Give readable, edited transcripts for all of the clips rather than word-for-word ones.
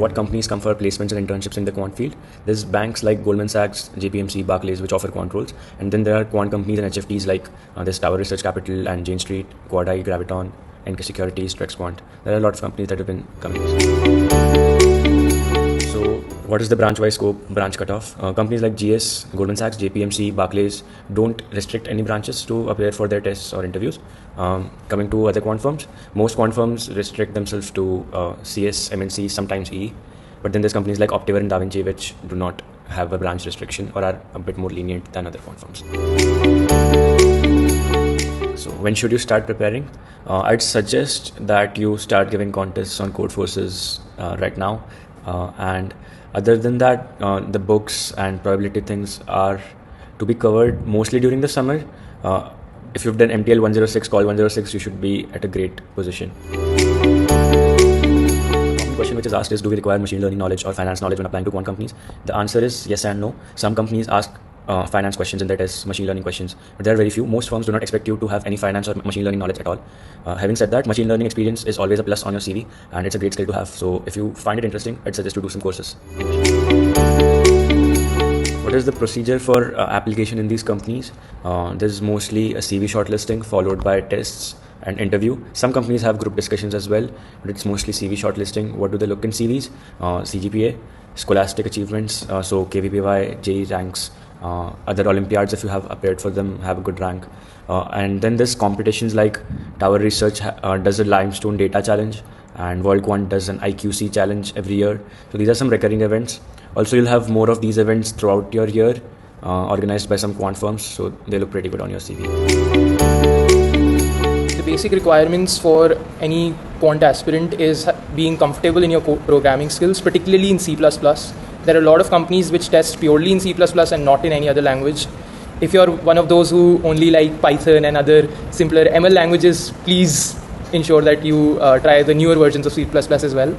what companies come for placements and internships in the quant field. There's banks like Goldman Sachs, JPMC, Barclays, which offer quant roles. And then there are quant companies and HFTs like there's Tower Research Capital and Jane Street, Quadai, Graviton, NK Securities, Trex Quant. There are a lot of companies that have been coming. So what is the branch-wise scope, branch cutoff? Companies like GS, Goldman Sachs, JPMC, Barclays don't restrict any branches to appear for their tests or interviews. Coming to other quant firms, most quant firms restrict themselves to CS, MNC, sometimes E. But then there's companies like Optiver and DaVinci which do not have a branch restriction or are a bit more lenient than other quant firms. So when should you start preparing? I'd suggest that you start giving contests on Codeforces right now. And other than that, the books and probability things are to be covered mostly during the summer. If you've done MTL 106, Call 106, you should be at a great position. The question which is asked is, do we require machine learning knowledge or finance knowledge when applying to quant companies? The answer is yes and no. Some companies ask finance questions in their tests, machine learning questions, but there are very few. Most firms do not expect you to have any finance or machine learning knowledge at all. Having said that, machine learning experience is always a plus on your CV, and it's a great skill to have. So if you find it interesting, I'd suggest to do some courses. What is the procedure for application in these companies? There's mostly a CV shortlisting followed by tests and interview. Some companies have group discussions as well, but it's mostly CV shortlisting. What do they look in CVs? CGPA, scholastic achievements, so KVPY, JEE ranks, other Olympiads, if you have appeared for them, have a good rank. And then there's competitions like Tower Research does a Limestone Data Challenge, and World Quant does an IQC challenge every year. So these are some recurring events. Also, you'll have more of these events throughout your year, organized by some quant firms, so they look pretty good on your CV. The basic requirements for any quant aspirant is being comfortable in your programming skills, particularly in C++. There are a lot of companies which test purely in C++ and not in any other language. If you're one of those who only like Python and other simpler ML languages, please ensure that you try the newer versions of C++ as well.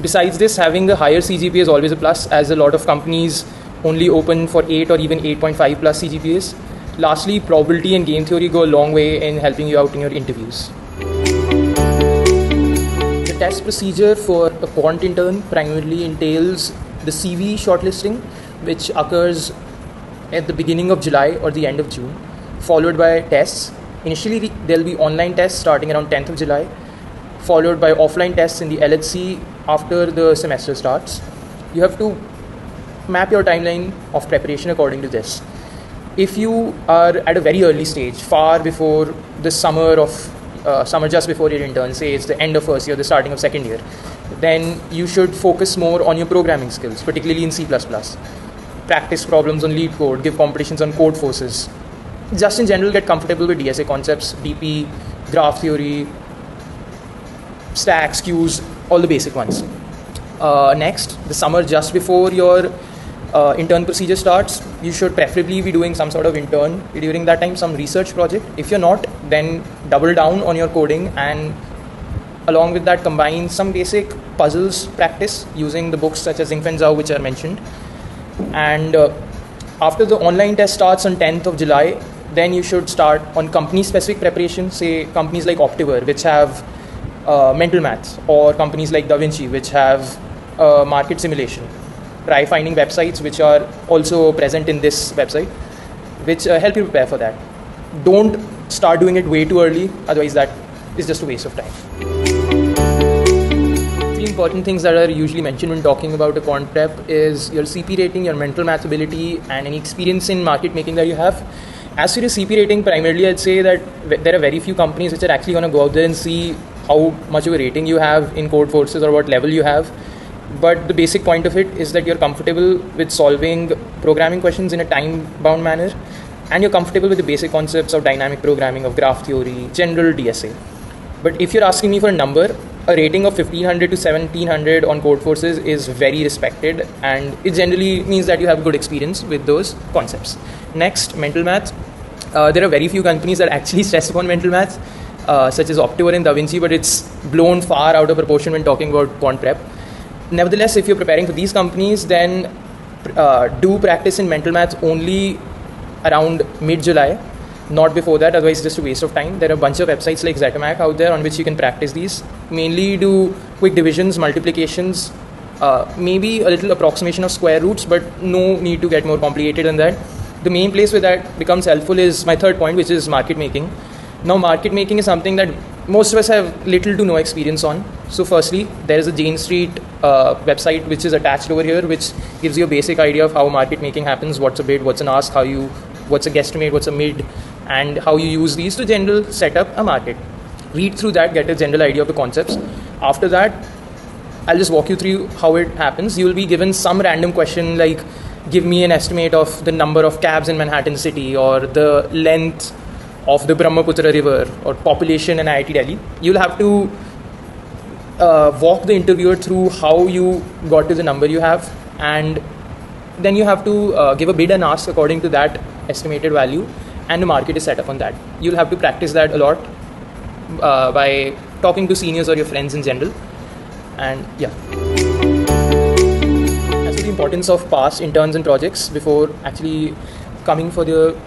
Besides this, having a higher CGPA is always a plus, as a lot of companies only open for 8 or even 8.5 plus CGPAs. Lastly, probability and game theory go a long way in helping you out in your interviews. The test procedure for a quant intern primarily entails the CV shortlisting, which occurs at the beginning of July or the end of June, followed by tests. Initially, there'll be online tests starting around 10th of July, followed by offline tests in the LHC after the semester starts. You have to map your timeline of preparation according to this. If you are at a very early stage, far before the summer just before your intern, say it's the end of first year, the starting of second year, then you should focus more on your programming skills, particularly in C++. Practice problems on lead code, give competitions on Codeforces. Just in general, get comfortable with DSA concepts, DP, graph theory, stacks, queues, all the basic ones. Next, the summer just before your intern procedure starts, you should preferably be doing some sort of intern during that time, some research project. If you're not, then double down on your coding, and along with that, combine some basic puzzles practice using the books such as Zhao, which are mentioned. And after the online test starts on 10th of July, then you should start on company-specific preparation, say companies like Optiver, which have mental maths, or companies like DaVinci, which have market simulation. Try finding websites which are also present in this website, which help you prepare for that. Don't start doing it way too early, otherwise that is just a waste of time. The important things that are usually mentioned when talking about a quant prep is your CP rating, your mental math ability, and any experience in market making that you have. As for your CP rating, primarily I'd say that there are very few companies which are actually going to go out there and see how much of a rating you have in Codeforces or what level you have. But the basic point of it is that you're comfortable with solving programming questions in a time-bound manner, and you're comfortable with the basic concepts of dynamic programming, of graph theory, general DSA. But if you're asking me for a number, a rating of 1500 to 1700 on Codeforces is very respected, and it generally means that you have good experience with those concepts. Next, mental math. There are very few companies that actually stress upon mental math, such as Optiver and DaVinci, but it's blown far out of proportion when talking about quant prep. Nevertheless, if you're preparing for these companies, then do practice in mental math only around mid-July, not before that, otherwise it's just a waste of time. There are a bunch of websites like Zetamac out there on which you can practice these. Mainly do quick divisions, multiplications, maybe a little approximation of square roots, but no need to get more complicated than that. The main place where that becomes helpful is my third point, which is market making. Now, market making is something that most of us have little to no experience on. So firstly, there is a Jane Street website which is attached over here, which gives you a basic idea of how market making happens, what's a bid, what's an ask, what's a guesstimate, what's a mid, and how you use these to general set up a market. Read through that, get a general idea of the concepts. After that, I'll just walk you through how it happens. You will be given some random question like, give me an estimate of the number of cabs in Manhattan City, or the length of the Brahmaputra River, or population in IIT Delhi. You'll have to walk the interviewer through how you got to the number you have, and then you have to give a bid and ask according to that estimated value, and the market is set up on that. You'll have to practice that a lot by talking to seniors or your friends in general. And yeah. As to the importance of past interns and projects before actually coming for the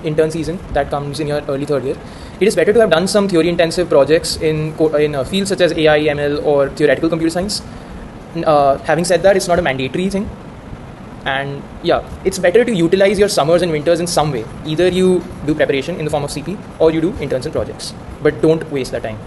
intern season that comes in your early third year, it is better to have done some theory intensive projects in fields such as AI, ML, or theoretical computer science. Having said that, it's not a mandatory thing. And yeah, it's better to utilize your summers and winters in some way. Either you do preparation in the form of CP or you do interns and projects, but don't waste that time.